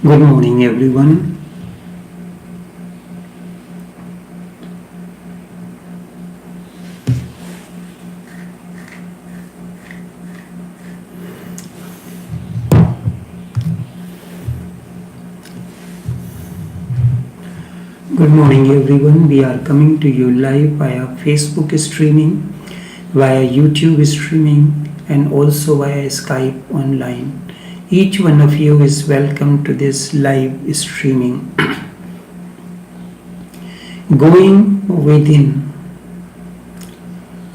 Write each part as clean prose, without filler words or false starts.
Good morning, everyone. Good morning, everyone. We are coming to you live via Facebook streaming, via YouTube streaming, and also via Skype online. Each one of you is welcome to this live streaming. Going within.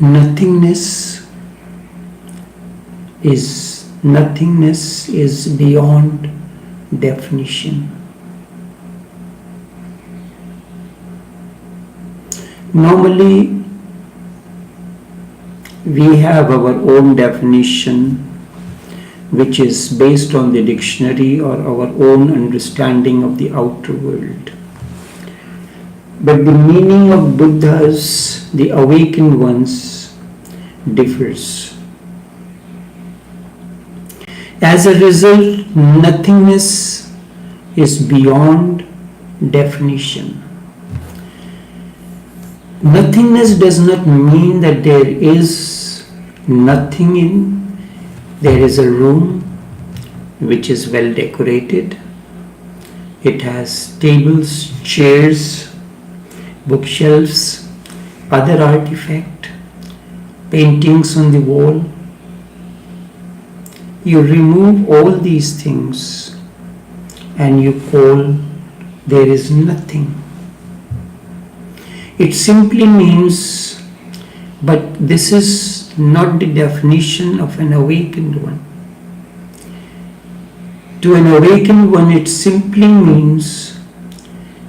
Nothingness is beyond definition. Normally, we have our own definition, which is based on the dictionary or our own understanding of the outer world. But the meaning of Buddhas, the awakened ones, differs. As a result, nothingness is beyond definition. Nothingness does not mean that there is nothing in. There is a room which is well decorated. It has tables, chairs, bookshelves, other artifacts, paintings on the wall. You remove all these things and you call there is nothing. It simply means, but this is not the definition of an awakened one. To an awakened one, it simply means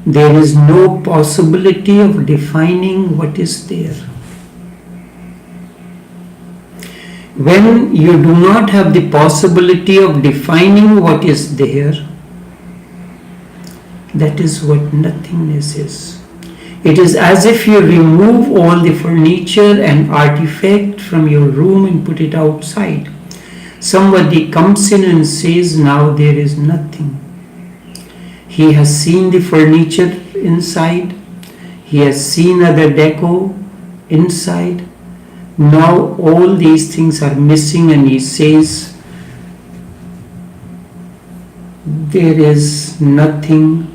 there is no possibility of defining what is there. When you do not have the possibility of defining what is there, that is what nothingness is. It is as if you remove all the furniture and artifact from your room and put it outside. Somebody comes in and says, now there is nothing. He has seen the furniture inside. He has seen other deco inside. Now all these things are missing and he says, there is nothing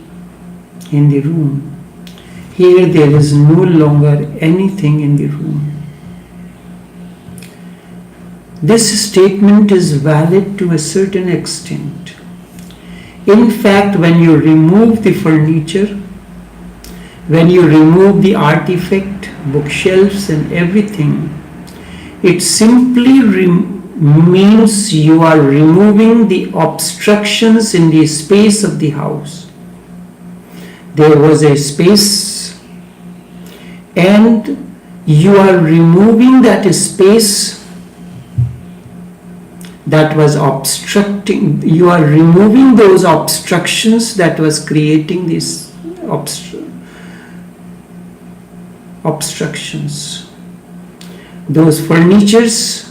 in the room. Here there is no longer anything in the room. This statement is valid to a certain extent. In fact, when you remove the furniture, when you remove the artifact, bookshelves and everything, it simply means you are removing the obstructions in the space of the house. There was a space and you are removing that space that was obstructing. You are removing those obstructions that was creating these obstructions. Those furnitures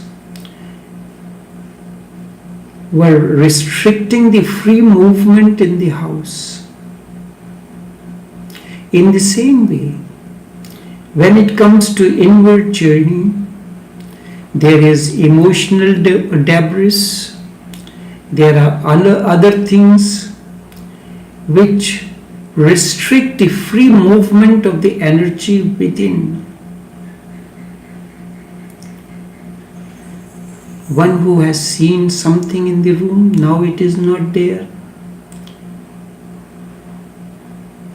were restricting the free movement in the house. In the same way, when it comes to inward journey, there is emotional debris, there are other things which restrict the free movement of the energy within. One who has seen something in the room, now it is not there.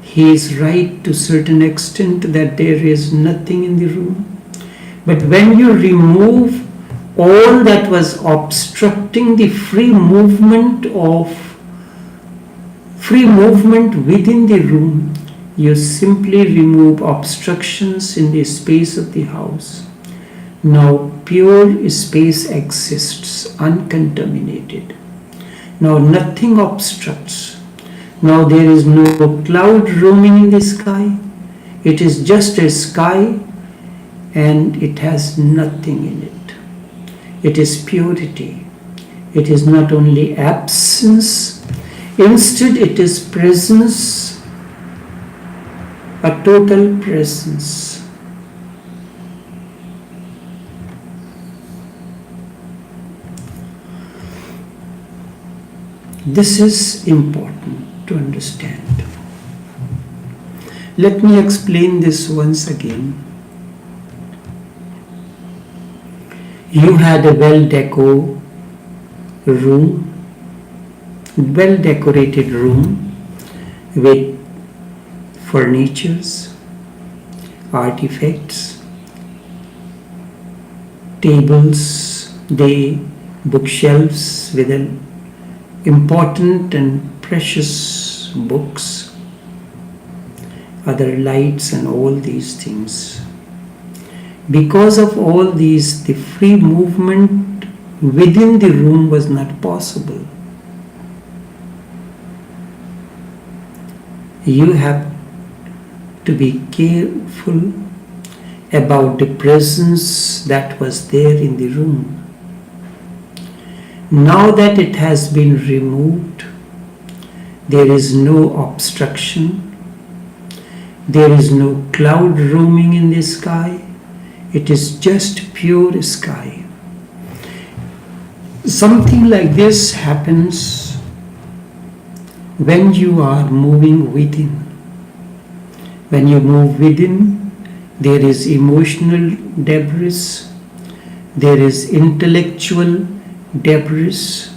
He is right to a certain extent that there is nothing in the room. But when you remove all that was obstructing the free movement within the room, you simply remove obstructions in the space of the house. Now pure space exists, uncontaminated. Now nothing obstructs. Now there is no cloud roaming in the sky. It is just a sky and it has nothing in it. It is purity. It is not only absence, Instead, it is presence, a total presence. This is important to understand. Let me explain this once again. You had a well-decorated room with furnitures, artifacts, tables, bookshelves with important and precious books, other lights and all these things. Because of all these, the free movement within the room was not possible. You have to be careful about the presence that was there in the room. Now that it has been removed, there is no obstruction, there is no cloud roaming in the sky, it is just pure sky. Something like this happens when you are moving within. When you move within, there is emotional debris, there is intellectual debris,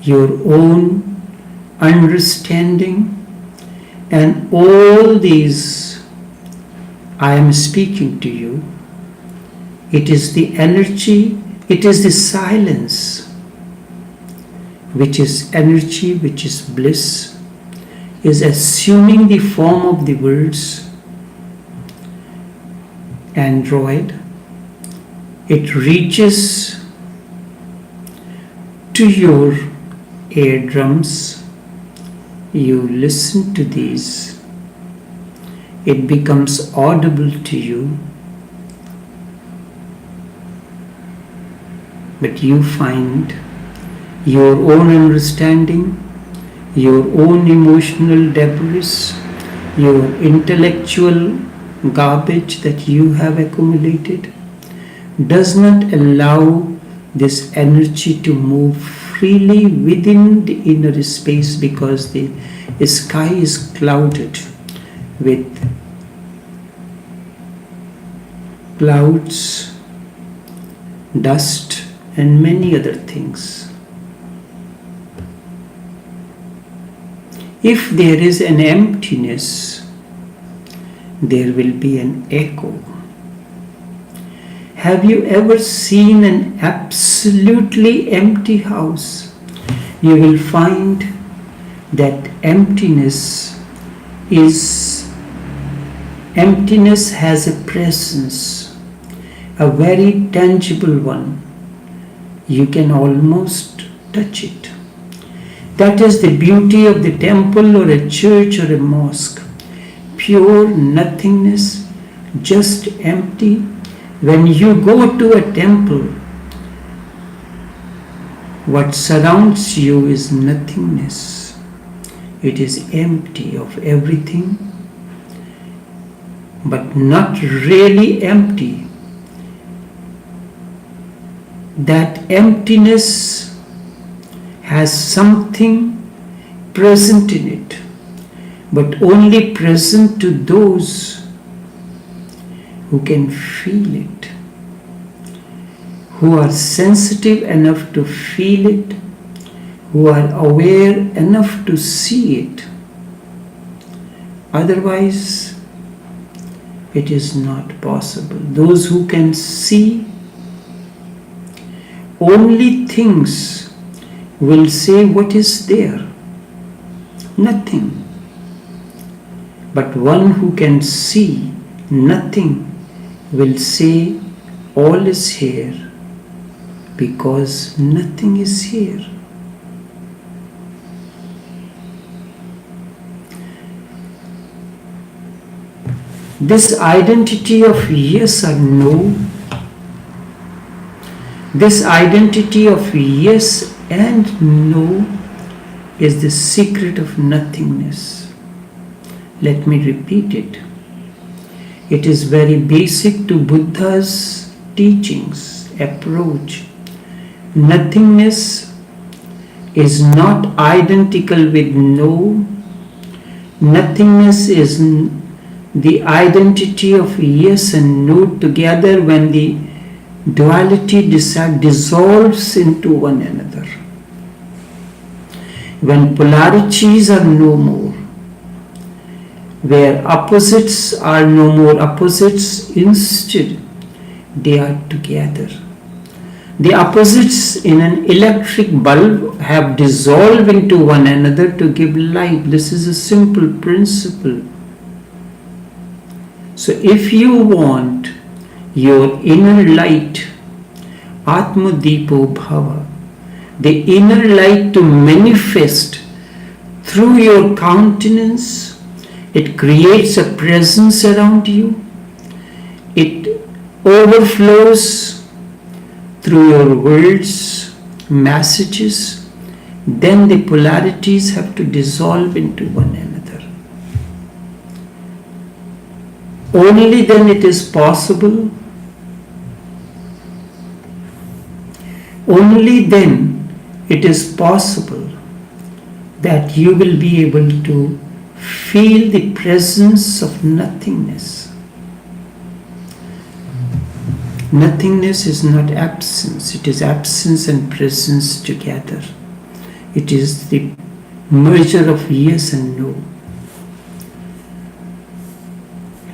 your own understanding, and all these I am speaking to you. It is the energy, it is the silence, which is energy, which is bliss, is assuming the form of the words android. It reaches to your eardrums. You listen to these. It becomes audible to you. But you find your own understanding, your own emotional debris, your intellectual garbage that you have accumulated does not allow this energy to move freely within the inner space, because the sky is clouded with clouds, dust, and many other things. If there is an emptiness, there will be an echo. Have you ever seen an absolutely empty house? You will find that emptiness has a presence, a very tangible one. You can almost touch it. That is the beauty of the temple or a church or a mosque. Pure nothingness, just empty. When you go to a temple, what surrounds you is nothingness. It is empty of everything, but not really empty. That emptiness has something present in it, but only present to those who can feel it, who are sensitive enough to feel it, who are aware enough to see it. Otherwise, it is not possible. Those who can see only things will say what is there, nothing. But one who can see nothing will say all is here, because nothing is here. This identity of yes or no, this identity of yes and no is the secret of nothingness. Let me repeat it. It is very basic to Buddha's teachings, approach. Nothingness is not identical with no. Nothingness is the identity of yes and no together when the duality dissolves into one another. When polarities are no more, where opposites are no more opposites, instead they are together. The opposites in an electric bulb have dissolved into one another to give light. This is a simple principle. So if you want your inner light, Atma Deepo Bhava, the inner light to manifest through your countenance, it creates a presence around you. It overflows through your words, messages. Then the polarities have to dissolve into one another. Only then it is possible. Only then it is possible that you will be able to feel the presence of nothingness. Nothingness is not absence, it is absence and presence together. It is the merger of yes and no.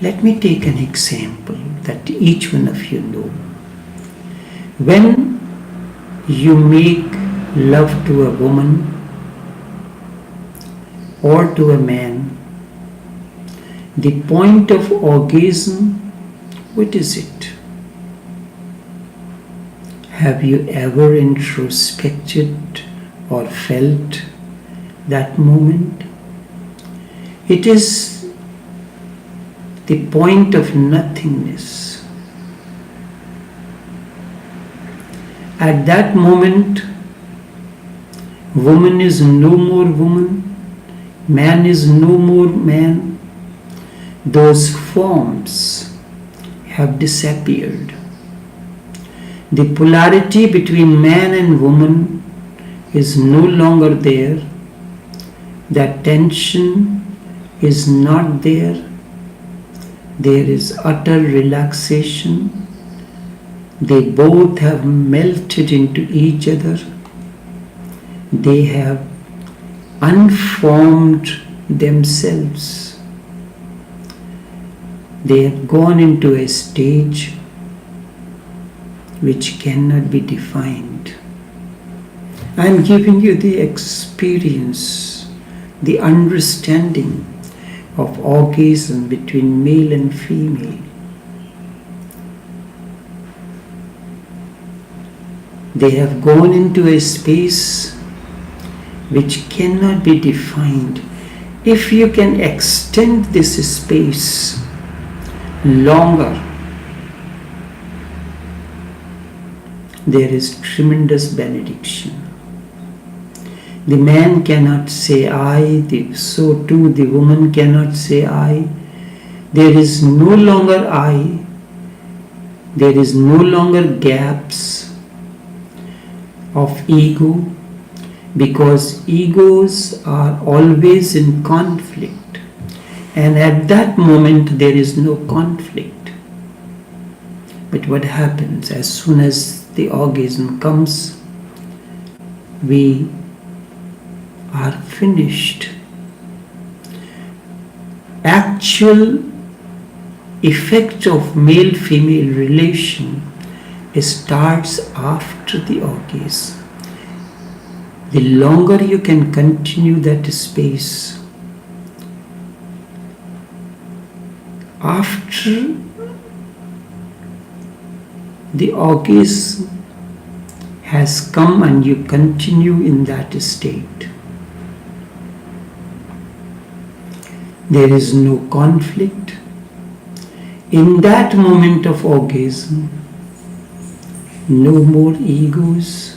Let me take an example that each one of you know. When you make love to a woman or to a man, the point of orgasm, what is it? Have you ever introspected or felt that moment? It is the point of nothingness. At that moment, woman is no more woman, man is no more man. Those forms have disappeared. The polarity between man and woman is no longer there. That tension is not there. There is utter relaxation. They both have melted into each other. They have unformed themselves. They have gone into a stage which cannot be defined. I am giving you the experience, the understanding of orgasm between male and female. They have gone into a space which cannot be defined. If you can extend this space longer, there is tremendous benediction. The man cannot say I, so too the woman cannot say I. There is no longer I. There is no longer gaps of ego, because egos are always in conflict, and at that moment there is no conflict. But what happens as soon as the orgasm comes, we are finished. Actual effect of male-female relation starts after the orgasm. The longer you can continue that space, after the orgasm has come and you continue in that state, there is no conflict. In that moment of orgasm, no more egos,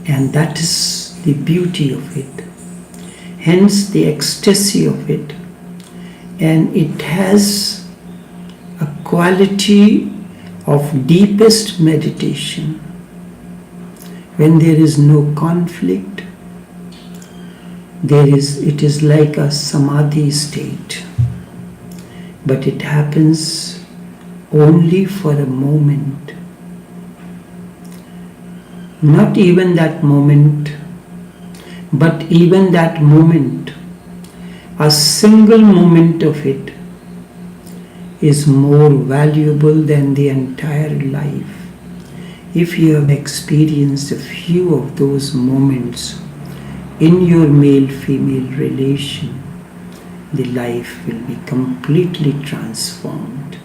and that is the beauty of it, hence the ecstasy of it, and it has a quality of deepest meditation. When there is no conflict, it is like a samadhi state, but it happens only for a moment. Not even that moment, but even that moment, a single moment of it is more valuable than the entire life. If you have experienced a few of those moments in your male-female relation, the life will be completely transformed.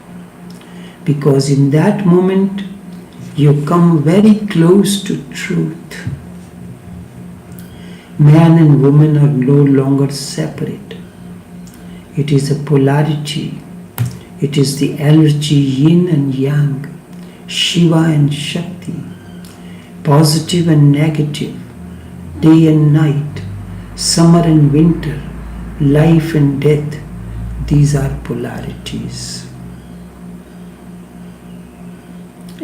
Because in that moment, you come very close to truth. Man and woman are no longer separate. It is a polarity. It is the energy yin and yang, Shiva and Shakti, positive and negative, day and night, summer and winter, life and death. These are polarities.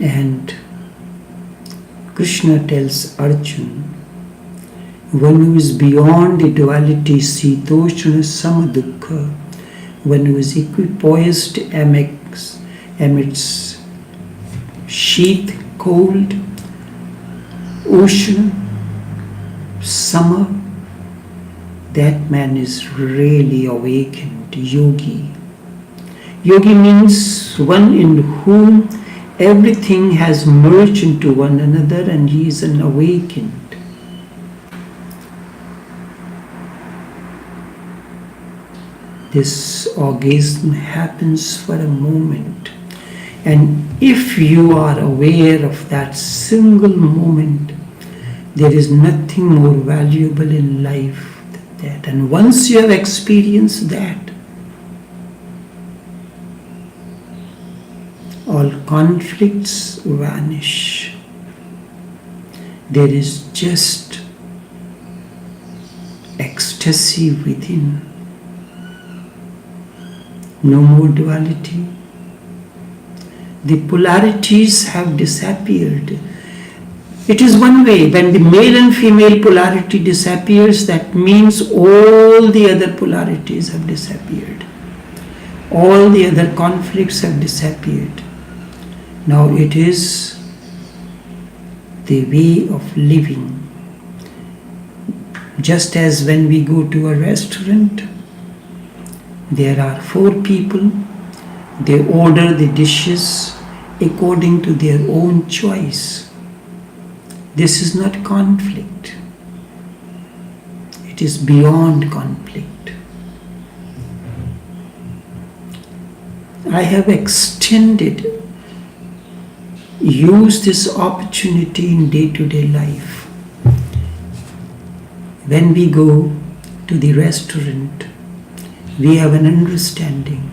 And Krishna tells Arjuna, one who is beyond the duality, sitoshana samadukha, one who is equipoised amidst sheath, cold, ocean, summer, that man is really awakened, yogi. Yogi means one in whom everything has merged into one another and he is an awakened. This orgasm happens for a moment. And if you are aware of that single moment, there is nothing more valuable in life than that. And once you have experienced that, all conflicts vanish. There is just ecstasy within. No more duality. The polarities have disappeared. It is one way. When the male and female polarity disappears, that means all the other polarities have disappeared. All the other conflicts have disappeared. Now it is the way of living. Just as when we go to a restaurant, there are 4 people. They order the dishes according to their own choice. This is not conflict. It is beyond conflict. I have used this opportunity in day-to-day life. When we go to the restaurant, we have an understanding.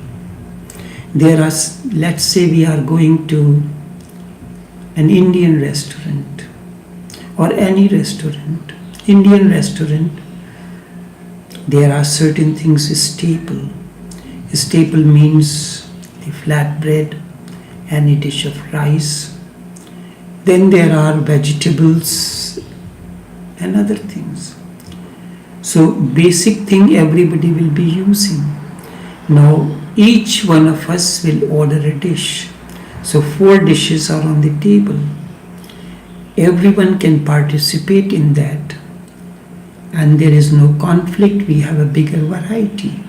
Let's say we are going to an Indian restaurant or any restaurant. Indian restaurant, there are certain things staple. Staple means the flatbread, any dish of rice. Then there are vegetables and other things. So basic thing everybody will be using. Now each one of us will order a dish. So 4 dishes are on the table. Everyone can participate in that. And there is no conflict. We have a bigger variety.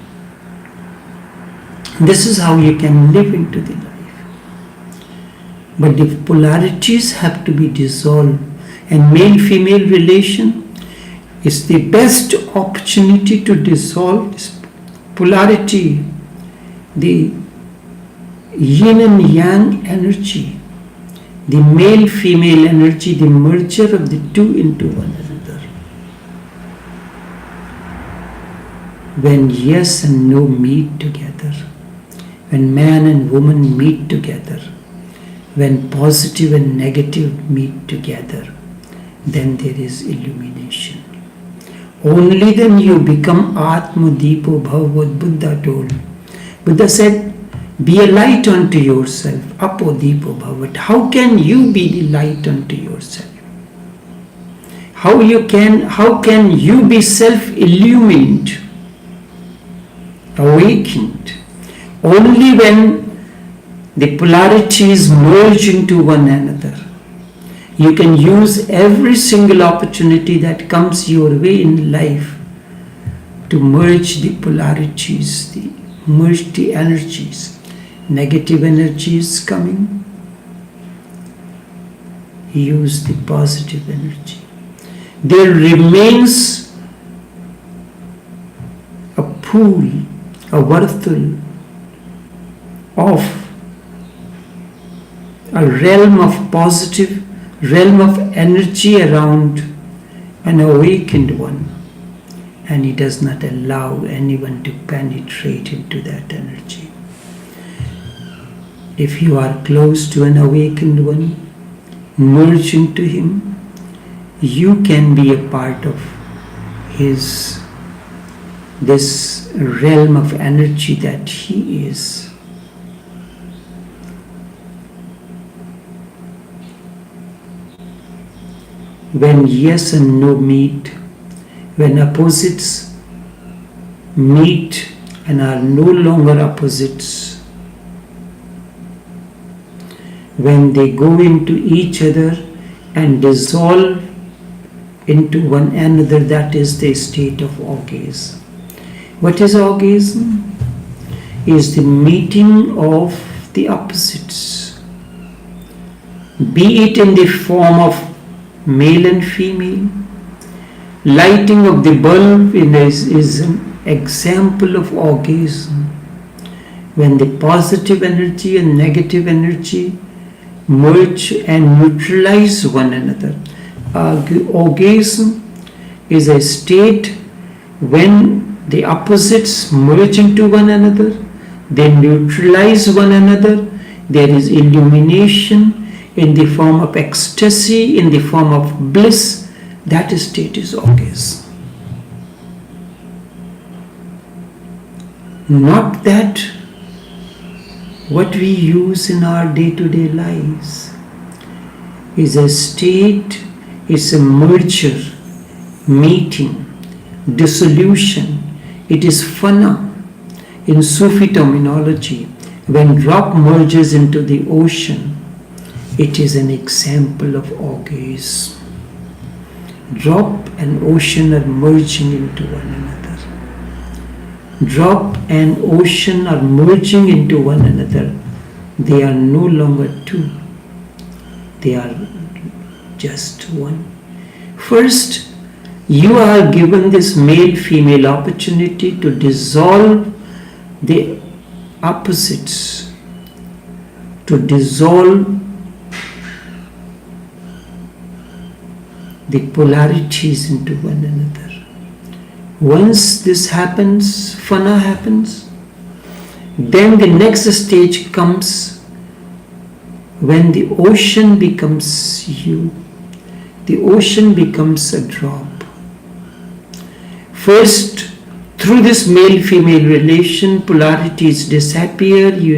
This is how you can live into the life. But the polarities have to be dissolved. And male-female relation is the best opportunity to dissolve this polarity, the yin and yang energy, the male-female energy, the merger of the two into one another. When yes and no meet together, when man and woman meet together, when positive and negative meet together, then there is illumination. Only then you become Atma Deepo Bhav, what Buddha told. Buddha said, be a light unto yourself, Apo Deepo Bhav. But how can you be the light unto yourself? How can you be self-illumined, awakened? Only when the polarities merge into one another. You can use every single opportunity that comes your way in life to merge the polarities, merge the energies. Negative energy is coming. Use the positive energy. There remains a pool, a varthul of a realm of positive, realm of energy around an awakened one, and he does not allow anyone to penetrate into that energy. If you are close to an awakened one, merge into him, you can be a part of this realm of energy that he is. When yes and no meet, when opposites meet and are no longer opposites, when they go into each other and dissolve into one another, that is the state of orgasm. What is orgasm? Is the meeting of the opposites, be it in the form of male and female. Lighting of the bulb is an example of orgasm. When the positive energy and negative energy merge and neutralize one another. Orgasm is a state when the opposites merge into one another, they neutralize one another, there is illumination in the form of ecstasy, in the form of bliss. That state is orgasm. Not that what we use in our day-to-day lives is a state, is a merger, meeting, dissolution. It is fana in Sufi terminology. When drop merges into the ocean, it is an example of orgasm. Drop and ocean are merging into one another. Drop and ocean are merging into one another. They are no longer two. They are just one. First, you are given this male-female opportunity to dissolve the opposites, to dissolve the polarities into one another. Once this happens, fana happens, then the next stage comes when the ocean becomes you. The ocean becomes a drop. First, through this male-female relation, polarities disappear. You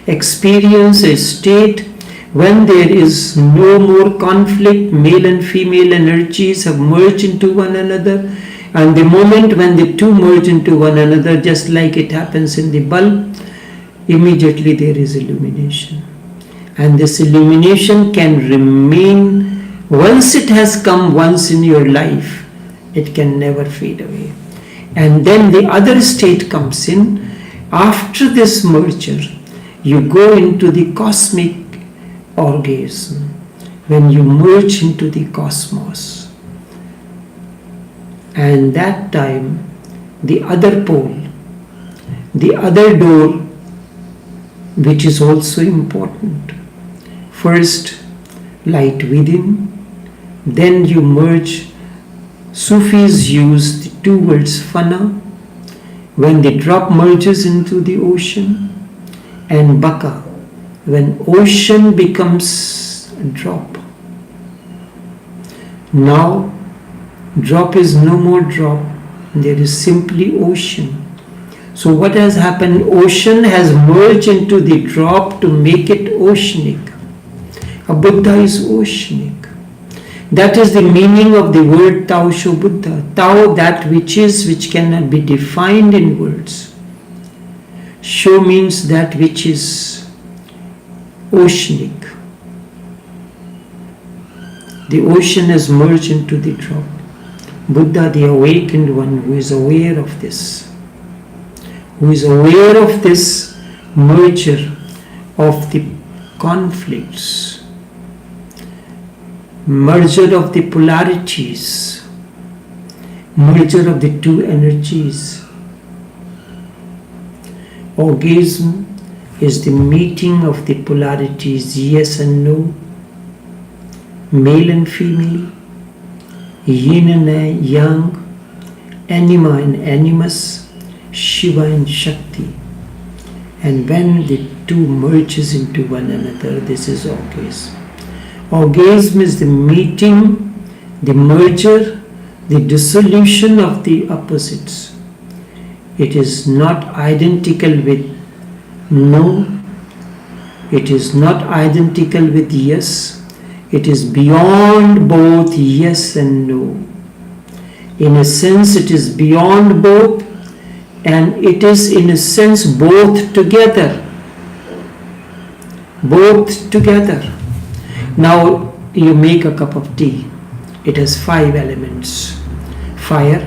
experience a state when there is no more conflict. Male and female energies have merged into one another, and the moment when the two merge into one another, just like it happens in the bulb, immediately there is illumination. And this illumination can remain, once it has come once in your life, it can never fade away. And then the other state comes in. After this merger, you go into the cosmic orgasm, when you merge into the cosmos. And that time, the other pole, the other door, which is also important. First, light within, then you merge. Sufis use the two words fana, when the drop merges into the ocean, and baka, when ocean becomes a drop. Now Drop is no more drop. There is simply ocean. So what has happened? Ocean has merged into the drop to make it oceanic. A Buddha is oceanic. That is the meaning of the word taoshobuddha. Tao, that which is, which cannot be defined in words. Sho means that which is oceanic. The ocean has merged into the drop. Buddha, the awakened one, who is aware of this, who is aware of this merger of the conflicts, merger of the polarities, merger of the two energies. Orgasm is the meeting of the polarities, yes and no, male and female, yin and yang, anima and animus, Shiva and Shakti. And when the two merges into one another, this is orgasm. Orgasm is the meeting, the merger, the dissolution of the opposites. It is not identical with no. It is not identical with yes. It is beyond both yes and no. In a sense, it is beyond both, and it is in a sense both together. Both together. Now you make a cup of tea. It has 5 elements. Fire,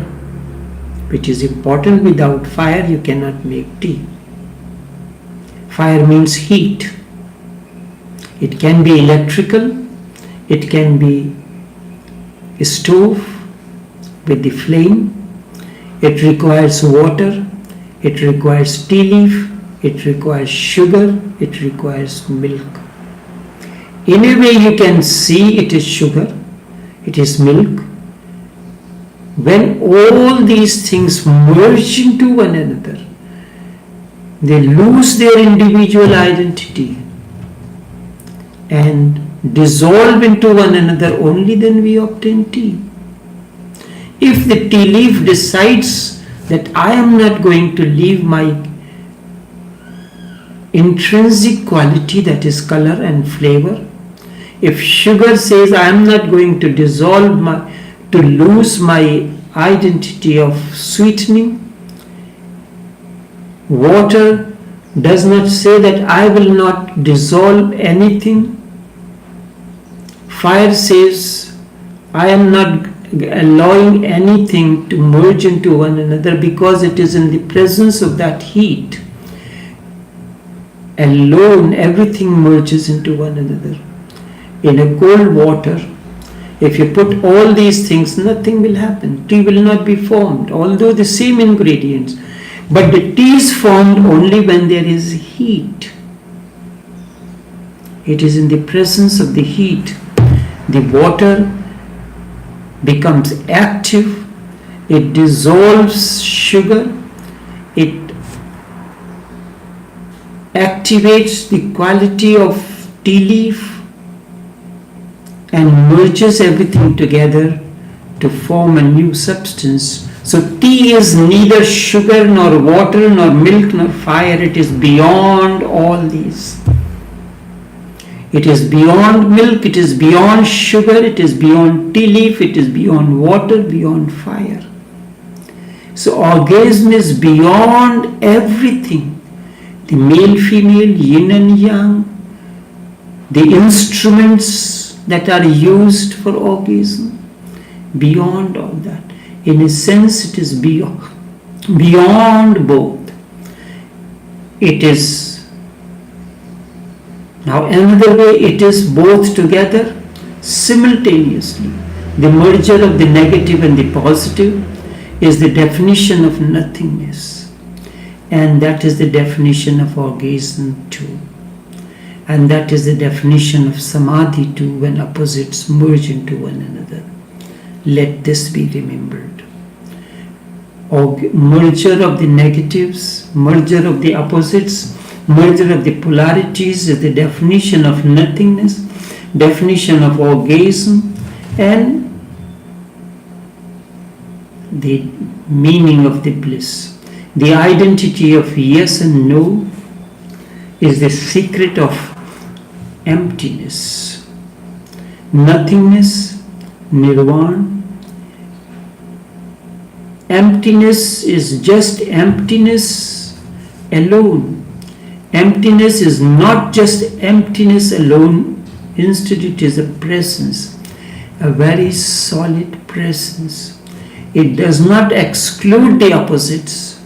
which is important. Without fire you cannot make tea. Fire means heat. It can be electrical, it can be a stove with the flame. It requires water, it requires tea leaf, it requires sugar, it requires milk. In a way you can see it is sugar, it is milk. When all these things merge into one another, they lose their individual identity and dissolve into one another, only then we obtain tea. If the tea leaf decides that I am not going to leave my intrinsic quality, that is color and flavor, if sugar says I am not going to lose my identity of sweetening, water does not say that I will not dissolve anything. Fire says I am not allowing anything to merge into one another because it is in the presence of that heat alone everything merges into one another. In a cold water, if you put all these things, nothing will happen. Tea will not be formed, although the same ingredients. But the tea is formed only when there is heat. It is in the presence of the heat. The water becomes active, it dissolves sugar, it activates the quality of tea leaf and merges everything together to form a new substance. So tea is neither sugar nor water nor milk nor fire. It is beyond all these. It is beyond milk, it is beyond sugar, it is beyond tea leaf, it is beyond water, beyond fire. So orgasm is beyond everything. The male, female, yin and yang, the instruments that are used for orgasm, beyond all that. In a sense, it is beyond both. It is, now another way, it is both together simultaneously. The merger of the negative and the positive is the definition of nothingness. And that is the definition of orgasm too. And that is the definition of samadhi too, when opposites merge into one another. Let this be remembered. Merger of the negatives, merger of the opposites, merger of the polarities is the definition of nothingness, definition of orgasm, and the meaning of the bliss. The identity of yes and no is the secret of emptiness. Nothingness, nirvana. Emptiness is just emptiness alone. Emptiness is not just emptiness alone. Instead, it is a presence, a very solid presence. It does not exclude the opposites.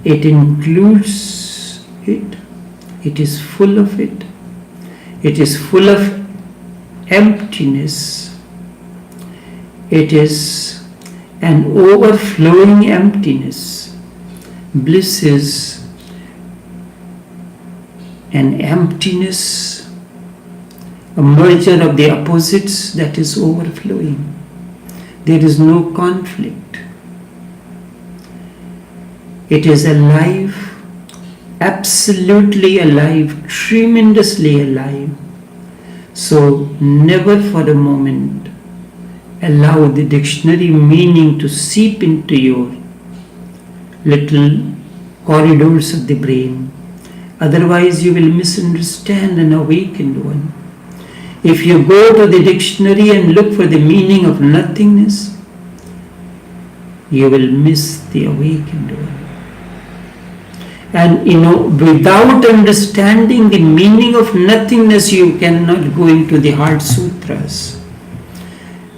It includes it. It is full of it. It is full of emptiness. It is an overflowing emptiness. Bliss is an emptiness, a merger of the opposites that is overflowing. There is no conflict. It is alive, absolutely alive, tremendously alive. So never for a moment allow the dictionary meaning to seep into your little corridors of the brain. Otherwise you will misunderstand an awakened one. If you go to the dictionary and look for the meaning of nothingness, you will miss the awakened one. And without understanding the meaning of nothingness, you cannot go into the heart sutras.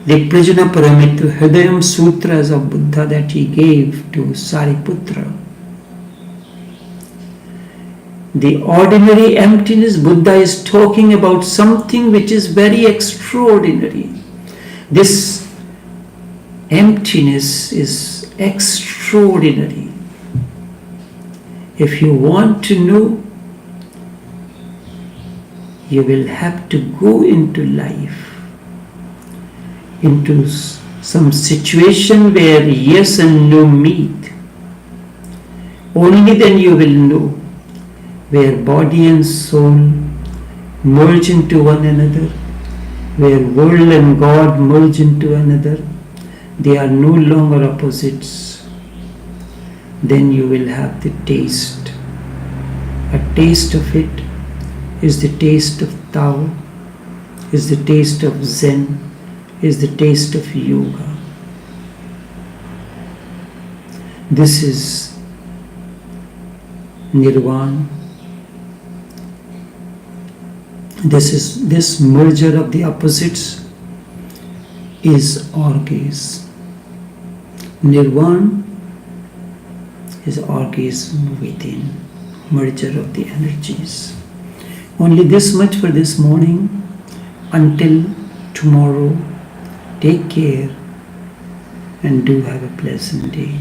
The Prajna Paramita Hridayam sutras of Buddha that he gave to Sariputra. The ordinary emptiness, Buddha is talking about something which is very extraordinary. This emptiness is extraordinary. If you want to know, you will have to go into life, into some situation where yes and no meet. Only then you will know, where body and soul merge into one another, where world and God merge into another. They are no longer opposites. Then you will have the taste. A taste of it is the taste of Tao, is the taste of Zen, is the taste of yoga. This is Nirvana. This merger of the opposites is orgasm. Nirvana is orgasm within, merger of the energies. Only this much for this morning. Until tomorrow, take care and do have a pleasant day.